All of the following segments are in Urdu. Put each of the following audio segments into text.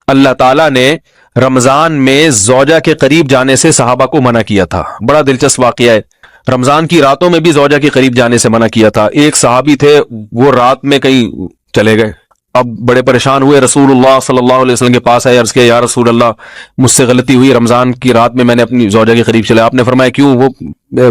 اللہ تعالیٰ نے رمضان میں زوجہ کے قریب جانے سے صحابہ کو منع کیا تھا. بڑا دلچسپ واقعہ ہے. رمضان کی راتوں میں بھی زوجہ کے قریب جانے سے منع کیا تھا. ایک صحابی تھے, وہ رات میں کہیں چلے گئے, اب بڑے پریشان ہوئے, رسول اللہ صلی اللہ علیہ وسلم کے پاس آئے, عرض کیا یا رسول اللہ مجھ سے غلطی ہوئی, رمضان کی رات میں نے اپنی زوجہ کے قریب چلا. آپ نے فرمایا کیوں؟ وہ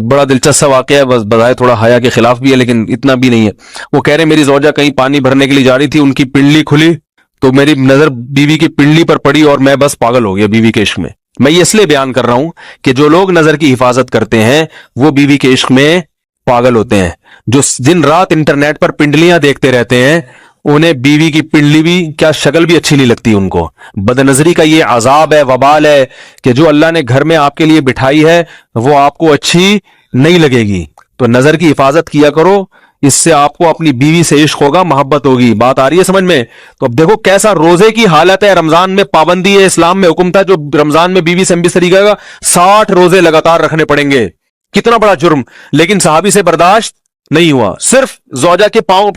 بڑا دلچسپ واقعہ ہے, بس بظاہر تھوڑا حیا کے خلاف بھی ہے لیکن اتنا بھی نہیں ہے. وہ کہہ رہے میری زوجہ کہیں پانی بھرنے کے لیے جا رہی تھی, ان کی پنڈلی کھلی تو میری نظر بیوی کی پنڈلی پر پڑی اور میں بس پاگل ہو گیا بیوی کے عشق میں. میں یہ اس لیے بیان کر رہا ہوں کہ جو لوگ نظر کی حفاظت کرتے ہیں وہ بیوی کے عشق میں پاگل ہوتے ہیں. جو دن رات انٹرنیٹ پر پنڈلیاں دیکھتے رہتے ہیں انہیں بیوی کی پنڈلی بھی کیا شکل بھی اچھی نہیں لگتی ان کو. بد نظری کا یہ عذاب ہے, وبال ہے کہ جو اللہ نے گھر میں آپ کے لیے بٹھائی ہے وہ آپ کو اچھی نہیں لگے گی. تو نظر کی حفاظت کیا کرو, اس سے آپ کو اپنی بیوی سے عشق ہوگا, محبت ہوگی. بات آ رہی ہے سمجھ میں؟ تو اب دیکھو کیسا روزے کی حالت ہے. رمضان میں پابندی ہے, اسلام میں حکم تھا جو رمضان میں بیوی سے امبستری کرے گا 60 روزے لگاتار رکھنے پڑیں گے. کتنا بڑا جرم, لیکن صحابی سے برداشت نہیں ہوا. صرف زوجہ کے پاؤں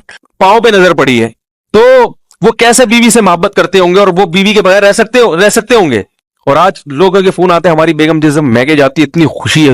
پہ نظر پڑی ہے تو وہ کیسے بیوی سے محبت کرتے ہوں گے, اور وہ بیوی کے بغیر رہ سکتے ہوں گے. اور آج لوگوں کے فون آتے ہیں, ہماری بیگم جس میگے جاتی ہے اتنی خوشی ہے,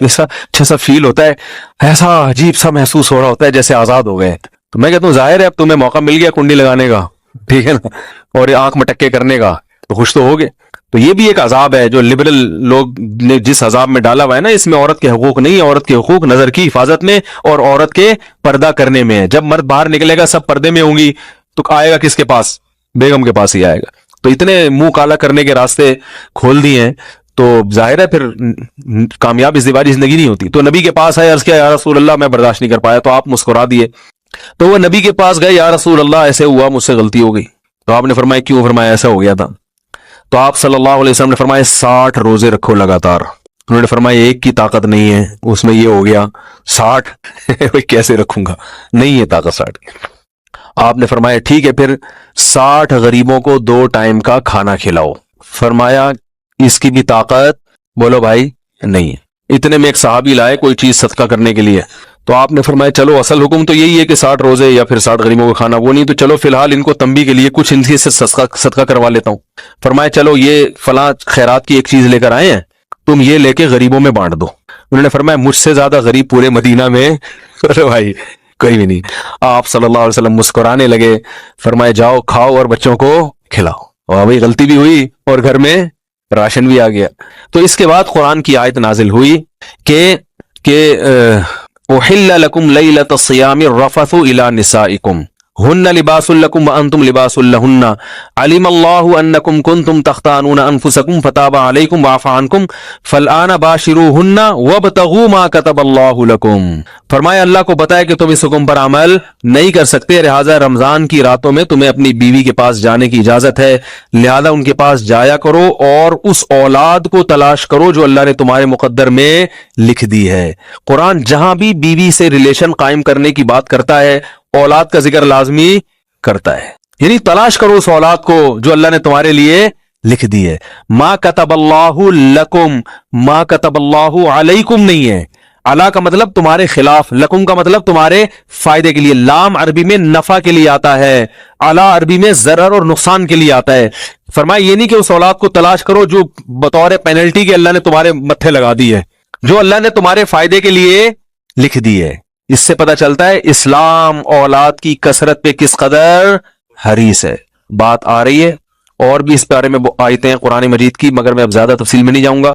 ایسا اچھا سا فیل ہوتا ہے, ایسا عجیب سا محسوس ہو رہا ہوتا ہے جیسے آزاد ہو گئے. تو میں کہتا ہوں ظاہر ہے اب تمہیں موقع مل گیا کنڈی لگانے کا, ٹھیک ہے نا, اور آنکھ مٹکے کرنے کا, تو خوش تو ہوگے. تو یہ بھی ایک عذاب ہے جو لبرل لوگ نے جس عذاب میں ڈالا ہوا ہے نا, اس میں عورت کے حقوق نہیں ہے. عورت کے حقوق نظر کی حفاظت میں اور عورت کے پردہ کرنے میں ہے. جب مرد باہر نکلے گا سب پردے میں ہوں گی تو آئے گا کس کے پاس؟ بیگم کے پاس ہی آئے گا. تو اتنے منہ کالا کرنے کے راستے کھول دیے ہیں تو ظاہر ہے پھر کامیاب ازدواجی زندگی نہیں ہوتی. تو نبی کے پاس آئے, عرض کیا یا رسول اللہ میں برداشت نہیں کر پایا. تو آپ مسکرا دیے. تو وہ نبی کے پاس گئے, یا رسول اللہ ایسے ہوا, مجھ سے غلطی ہو گئی. تو آپ نے فرمایا کیوں؟ فرمایا ایسا ہو گیا تھا. تو آپ صلی اللہ علیہ وسلم نے فرمایا 60 روزے رکھو لگاتار. انہوں نے فرمایا ایک کی طاقت نہیں ہے, اس میں یہ ہو گیا 60 کیسے رکھوں گا, نہیں ہے طاقت 60. آپ نے فرمایا ٹھیک ہے پھر 60 غریبوں کو 2 ٹائم کا کھانا کھلاؤ. فرمایا اس کی بھی طاقت بولو بھائی نہیں ہے. اتنے میں ایک صحابی لائے کوئی چیز صدقہ کرنے کے لیے. تو آپ نے فرمایا چلو اصل حکم تو یہی ہے کہ 60 روزے یا پھر 60 غریبوں کو کھانا, وہ نہیں تو چلو فی الحال ان کو تنبیہ کے لیے کچھ ان سے صدقہ کروا لیتا ہوں. فرمایا چلو یہ فلاں خیرات کی ایک چیز لے کر آئے ہیں, تم یہ لے کے غریبوں میں بانٹ دو. انہوں نے فرمایا مجھ سے زیادہ غریب پورے مدینہ میں بھائی کوئی بھی نہیں. آپ صلی اللہ علیہ وسلم مسکرانے لگے, فرمایا جاؤ کھاؤ اور بچوں کو کھلاؤ. اور بھائی غلطی بھی ہوئی اور گھر میں راشن بھی آ گیا. تو اس کے بعد قرآن کی آیت نازل ہوئی کہ احل لکم لیلۃ الصیام الرفث الی نسائکم ہن لباس لکم وانتم لباس لہن علم اللہ انکم کنتم تختانون انفسکم فتاب علیکم وعفی عنکم فالآن باشروہن وابتغوا ما کتب اللہ لکم. فرمایا اللہ کو بتایا کہ تم اس حکم پر عمل نہیں کر سکتے, لہذا رمضان کی راتوں میں تمہیں اپنی بیوی کے پاس جانے کی اجازت ہے, لہذا ان کے پاس جایا کرو اور اس اولاد کو تلاش کرو جو اللہ نے تمہارے مقدر میں لکھ دی ہے. قرآن جہاں بھی بیوی سے ریلیشن قائم کرنے کی بات کرتا ہے اولاد کا ذکر لازمی کرتا ہے, یعنی تلاش کرو اس اولاد کو جو اللہ نے تمہارے لیے لکھ دی ہے. ما کتب اللہ لکم, ما کتب اللہ علیکم نہیں ہے. علا کا مطلب تمہارے خلاف, لکم کا مطلب تمہارے فائدے کے لیے. لام عربی میں نفع کے لیے آتا ہے, علا عربی میں ضرر اور نقصان کے لیے آتا ہے. فرمایا یہ نہیں کہ اس اولاد کو تلاش کرو جو بطور پینلٹی کے اللہ نے تمہارے متھے لگا دی ہے, جو اللہ نے تمہارے فائدے کے لیے لکھ دی ہے. اس سے پتہ چلتا ہے اسلام اولاد کی کثرت پہ کس قدر حریص ہے. بات آ رہی ہے اور بھی اس بارے میں آیتیں ہیں قرآن مجید کی, مگر میں اب زیادہ تفصیل میں نہیں جاؤں گا.